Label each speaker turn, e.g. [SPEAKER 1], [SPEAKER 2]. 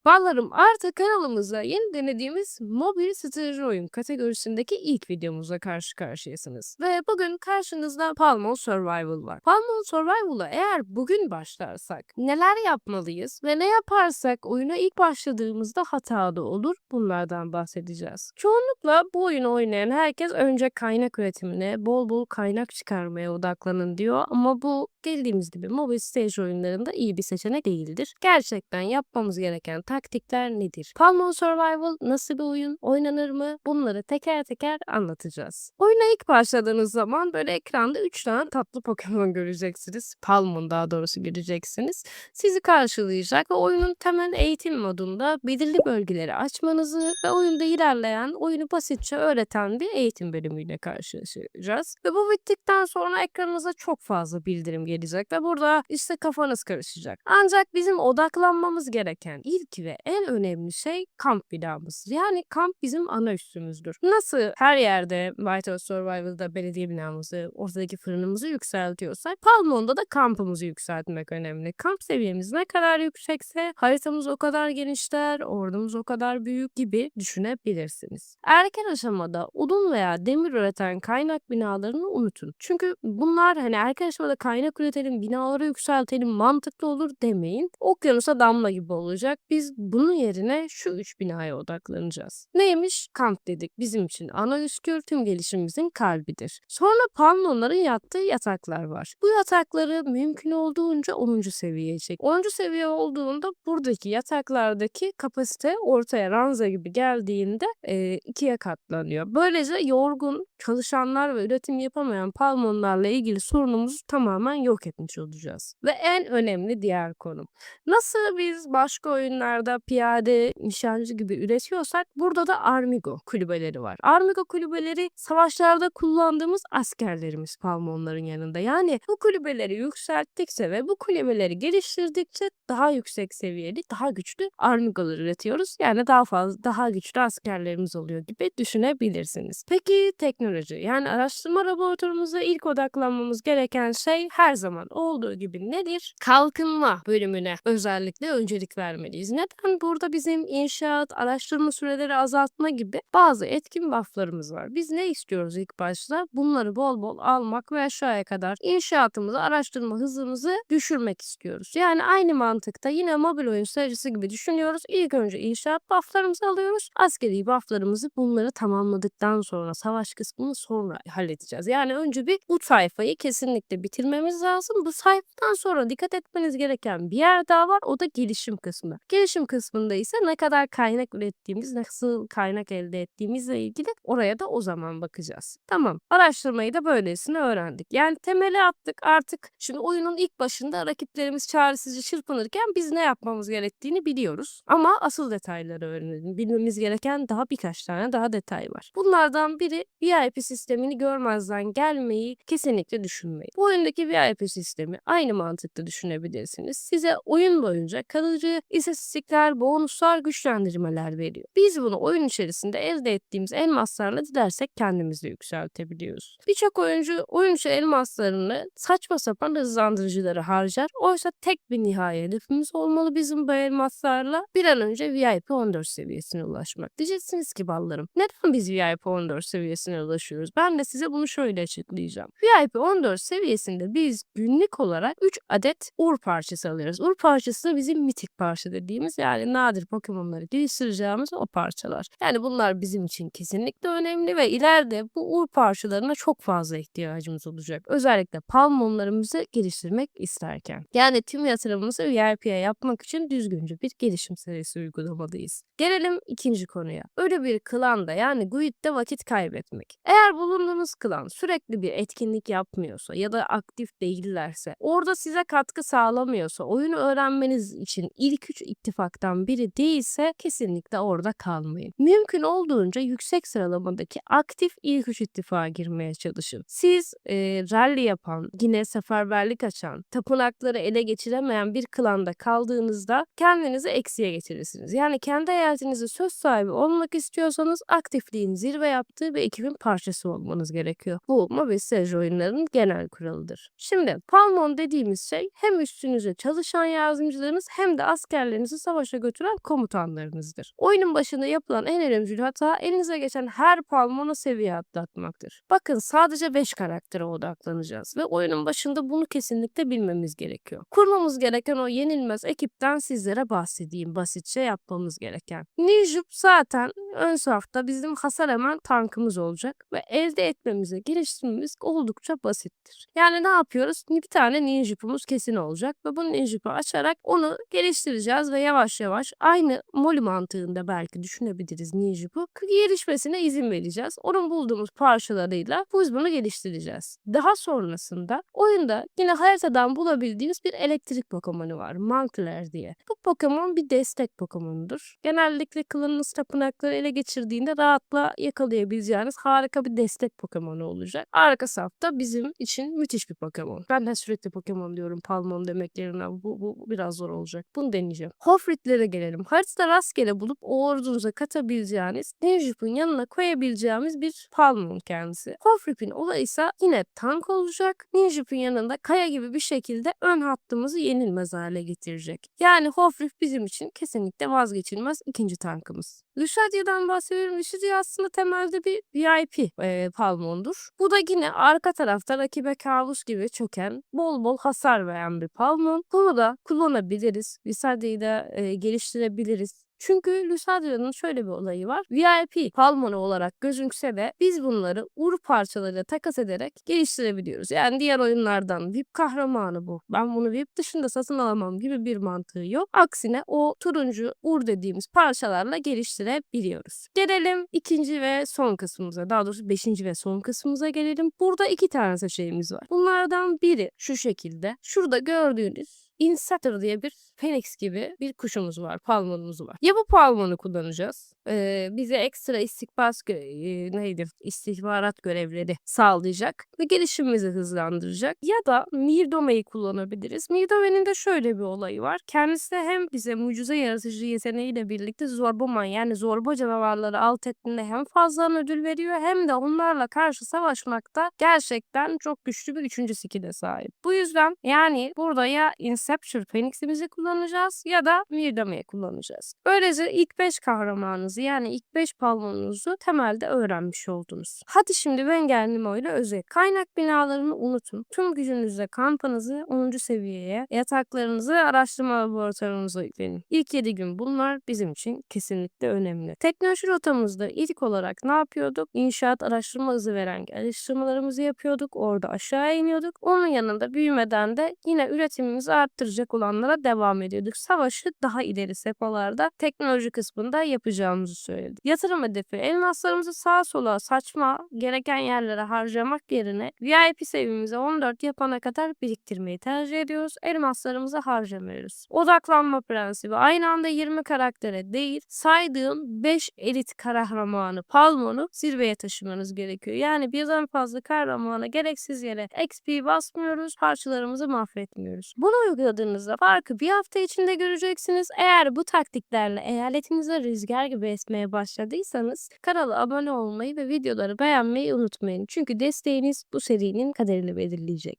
[SPEAKER 1] Ballarım artık kanalımızda yeni denediğimiz mobil strateji oyun kategorisindeki ilk videomuzla karşı karşıyasınız. Ve bugün karşınızda Palmo Survival var. Palmo Survival'a eğer bugün başlarsak neler yapmalıyız ve ne yaparsak oyuna ilk başladığımızda hatalı olur, bunlardan bahsedeceğiz. Çoğunlukla bu oyunu oynayan herkes önce kaynak üretimine, bol bol kaynak çıkarmaya odaklanın diyor ama bu bildiğimiz gibi mobil strateji oyunlarında iyi bir seçenek değildir. Gerçekten yapmamız gereken taktikler nedir? Palmo Survival nasıl bir oyun? Oynanır mı? Bunları teker teker anlatacağız. Oyuna ilk başladığınız zaman böyle ekranda 3 tane tatlı Pokemon göreceksiniz. Palmon daha doğrusu göreceksiniz. Sizi karşılayacak ve oyunun temel eğitim modunda belirli bölgeleri açmanızı ve oyunda ilerleyen, oyunu basitçe öğreten bir eğitim bölümüyle karşılaşacağız. Ve bu bittikten sonra ekranınıza çok fazla bildirim gelecek ve burada işte kafanız karışacak. Ancak bizim odaklanmamız gereken ilk ve en önemli şey kamp binamızdır. Yani kamp bizim ana üssümüzdür. Nasıl her yerde White House Survival'da belediye binamızı, ortadaki fırınımızı yükseltiyorsak Palmon'da da kampımızı yükseltmek önemli. Kamp seviyemiz ne kadar yüksekse haritamız o kadar genişler, ordumuz o kadar büyük gibi düşünebilirsiniz. Erken aşamada odun veya demir üreten kaynak binalarını unutun. Çünkü bunlar hani erken aşamada kaynak üretelim, binaları yükseltelim, mantıklı olur demeyin. Okyanusa damla gibi olacak. Biz bunun yerine şu 3 binaya odaklanacağız. Neymiş? Kamp dedik. Bizim için ana üskür, tüm gelişimimizin kalbidir. Sonra pannonların yattığı yataklar var. Bu yatakları mümkün olduğunca 10. seviyeye çek. 10. seviye olduğunda buradaki yataklardaki kapasite ortaya ranza gibi geldiğinde ikiye katlanıyor. Böylece yorgun çalışanlar ve üretim yapamayan palmonlarla ilgili sorunumuzu tamamen yok etmiş olacağız. Ve en önemli diğer konu. Nasıl biz başka oyunlarda piyade, nişancı gibi üretiyorsak burada da Armigo kulübeleri var. Armigo kulübeleri savaşlarda kullandığımız askerlerimiz palmonların yanında. Yani bu kulübeleri yükselttikçe ve bu kulübeleri geliştirdikçe daha yüksek seviyeli, daha güçlü Armigo'lar üretiyoruz. Yani daha fazla, daha güçlü askerlerimiz oluyor gibi düşünebilirsiniz. Peki teknoloji, yani araştırma laboratuvarımızda ilk odaklanmamız gereken şey her zaman olduğu gibi nedir? Kalkınma bölümüne özellikle öncelik vermeliyiz. Neden? Burada bizim inşaat, araştırma süreleri azaltma gibi bazı etkin bufflarımız var. Biz ne istiyoruz ilk başta? Bunları bol bol almak ve aşağıya kadar inşaatımızı, araştırma hızımızı düşürmek istiyoruz. Yani aynı mantıkta yine mobil oyun stratejisi gibi düşünüyoruz. İlk önce inşaat bufflarımızı alıyoruz. Askeri bufflarımızı bunları tamamladıktan sonra savaş kısmını sonra halledeceğiz. Yani önce bir bu sayfayı kesinlikle bitirmemiz lazım. Bu sayfadan sonra dikkat etmeniz gereken bir yer daha var. O da gelişim kısmı. Gelişim kısmında ise ne kadar kaynak ürettiğimiz, nasıl kaynak elde ettiğimizle ilgili oraya da o zaman bakacağız. Tamam. Araştırmayı da böylesine öğrendik. Yani temeli attık artık. Şimdi oyunun ilk başında rakiplerimiz çaresizce çırpınırken biz ne yapmamız gerektiğini biliyoruz. Ama asıl detayları öğrenelim. Bilmemiz gereken daha birkaç tane daha detay var. Bunlardan biri VIP sistemini görmezden gelmeyi kesinlikle düşünmeyin. Bu oyundaki VIP sistemi aynı mantıkla düşünebilirsiniz. Size oyun boyunca kalıcı istatistikler, bonuslar, güçlendirmeler veriyor. Biz bunu oyun içerisinde elde ettiğimiz elmaslarla dilersek kendimiz de yükseltebiliyoruz. Birçok oyuncu oyun içi elmaslarını saçma sapan hızlandırıcıları harcar. Oysa tek bir nihai hedefimiz olmalı bizim bu elmaslarla bir an önce VIP 14 seviyesine ulaşmak. Diyeceksiniz ki ballarım, neden biz VIP 14 seviyesine ulaşıyoruz? Ben de size bunu şöyle açıklayacağım. VIP 14 seviyesinde biz günlük olarak 3 adet Ur parçası alıyoruz. Ur parçası da bizim mitik parça dediğimiz, yani nadir Pokemon'ları geliştireceğimiz o parçalar. Yani bunlar bizim için kesinlikle önemli ve ileride bu Ur parçalarına çok fazla ihtiyacımız olacak. Özellikle Palmonlarımızı geliştirmek isterken. Yani tüm yatırımımızı VIP'ye yapmak için düzgünce bir gelişim serisi uygulamalıyız. Gelelim ikinci konuya. Öyle bir klanda, yani Guild'de vakit kaybetmek. Eğer bulunduğunuz klan sürekli bir etkinlik yapmıyorsa ya da aktif değillerse, orada size katkı sağlamıyorsa, oyunu öğrenmeniz için ilk 3 ittifaktan biri değilse kesinlikle orada kalmayın. Mümkün olduğunca yüksek sıralamadaki aktif ilk 3 ittifaka girmeye çalışın. Siz rally yapan, yine seferberlik açan, tapınakları ele geçiremeyen bir klanda kaldığınızda kendinizi eksiye getirirsiniz. Yani kendi eyaletinize söz sahibi olmak istiyorsanız aktifliğin zirve yaptığı bir ekibin parçası olmanız gerekiyor. Bu mobil strateji oyunlarının genel kuralıdır. Şimdi Şimdi Palmon dediğimiz şey hem üstünüze çalışan yardımcılarınız hem de askerlerinizi savaşa götüren komutanlarınızdır. Oyunun başında yapılan en ölümcül hata elinize geçen her Palmon'a seviye atlatmaktır. Bakın sadece 5 karaktere odaklanacağız ve oyunun başında bunu kesinlikle bilmemiz gerekiyor. Kurmamız gereken o yenilmez ekipten sizlere bahsedeyim basitçe yapmamız gereken. Ninjup zaten ön safta bizim hasar hemen tankımız olacak ve elde etmemize, geliştirmemiz oldukça basittir. Yani ne yapıyoruz? Bir tane Ninjup'umuz kesin olacak ve bu Ninjup'u açarak onu geliştireceğiz ve yavaş yavaş aynı Molly mantığında belki düşünebiliriz Ninjup'u. Gelişmesine izin vereceğiz. Onun bulduğumuz parçalarıyla biz bunu geliştireceğiz. Daha sonrasında oyunda yine haritadan bulabildiğimiz bir elektrik Pokemon'u var. Monkler diye. Bu Pokemon bir destek Pokemon'udur. Genellikle klanınız tapınakları ele geçirdiğinde rahatla yakalayabileceğiniz harika bir destek Pokemon'u olacak. Arka safta bizim için müthiş bir Pokemon. Ben de sürekli Pokemon diyorum Palmon demek yerine. Bu biraz zor olacak. Bunu deneyeceğim. Hofritlere gelelim. Haritada rastgele bulup o ordunuza katabileceğiniz, Ninjup'un yanına koyabileceğimiz bir Palmon kendisi. Hofrip'in olayı ise yine tank olacak. Ninjup'un yanında kaya gibi bir şekilde ön hattımızı yenilmez hale getirecek. Yani Hofrip bizim için kesinlikle vazgeçilmez ikinci tankımız. Luxadia'dan bahsediyorum. Luxadia aslında temelde bir VIP Palmon'dur. Bu da yine arka tarafta rakibe kabus gibi çöken, bol bol hasar veren bir Palmon. Bunu da kullanabiliriz. Luxadia'yı da geliştirebiliriz. Çünkü Lusadia'nın şöyle bir olayı var. VIP Palmonu olarak gözükse de biz bunları ur parçalarıyla takas ederek geliştirebiliyoruz. Yani diğer oyunlardan VIP kahramanı bu. Ben bunu VIP dışında satın alamam gibi bir mantığı yok. Aksine o turuncu ur dediğimiz parçalarla geliştirebiliyoruz. Gelelim ikinci ve son kısmımıza. Daha doğrusu beşinci ve son kısmımıza gelelim. Burada iki tane seçeneğimiz var. Bunlardan biri şu şekilde. Şurada gördüğünüz Insetter diye bir Phoenix gibi bir kuşumuz var, palmonumuz var. Ya bu palmonu kullanacağız. Bize ekstra istihbarat görevleri sağlayacak ve gelişimimizi hızlandıracak. Ya da Mirdome'yi kullanabiliriz. Mirdome'nin de şöyle bir olayı var. Kendisi de hem bize mucize yaratıcı yeteneğiyle birlikte Zorboman yani zorba canavarları alt ettiğinde hem fazla ödül veriyor hem de onlarla karşı savaşmakta gerçekten çok güçlü bir üçüncü skill'e sahip. Bu yüzden yani burada ya Inception Phoenix'imizi kullanacağız ya da Mirdame'yi kullanacağız. Böylece ilk 5 kahramanınızı yani ilk 5 palmonunuzu temelde öğrenmiş oldunuz. Hadi şimdi Wengerlimo ile özet. Kaynak binalarını unutun. Tüm gücünüzle kampanızı 10. seviyeye, yataklarınızı araştırma laboratuvarınıza yüklenin. İlk 7 gün bunlar bizim için kesinlikle önemli. Teknoloji rotamızda ilk olarak ne yapıyorduk? İnşaat araştırma hızı veren araştırmalarımızı yapıyorduk. Orada aşağı iniyorduk. Onun yanında büyümeden de yine üretimimizi arttıracak olanlara devam ediyorduk. Savaşı daha ileri sefhalarda teknoloji kısmında yapacağımızı söyledik. Yatırım hedefi elmaslarımızı sağa sola saçma gereken yerlere harcamak yerine VIP seviyemize 14 yapana kadar biriktirmeyi tercih ediyoruz. Elmaslarımızı harcamıyoruz. Odaklanma prensibi aynı anda 20 karaktere değil saydığım 5 elit kahramanı Palmon'u zirveye taşımanız gerekiyor. Yani birden fazla kahramana gereksiz yere XP basmıyoruz, parçalarımızı mahvetmiyoruz. Bunu uyguladığınızda farkı bir hafta içinde göreceksiniz. Eğer bu taktiklerle eyaletinize rüzgar gibi esmeye başladıysanız kanala abone olmayı ve videoları beğenmeyi unutmayın. Çünkü desteğiniz bu serinin kaderini belirleyecek.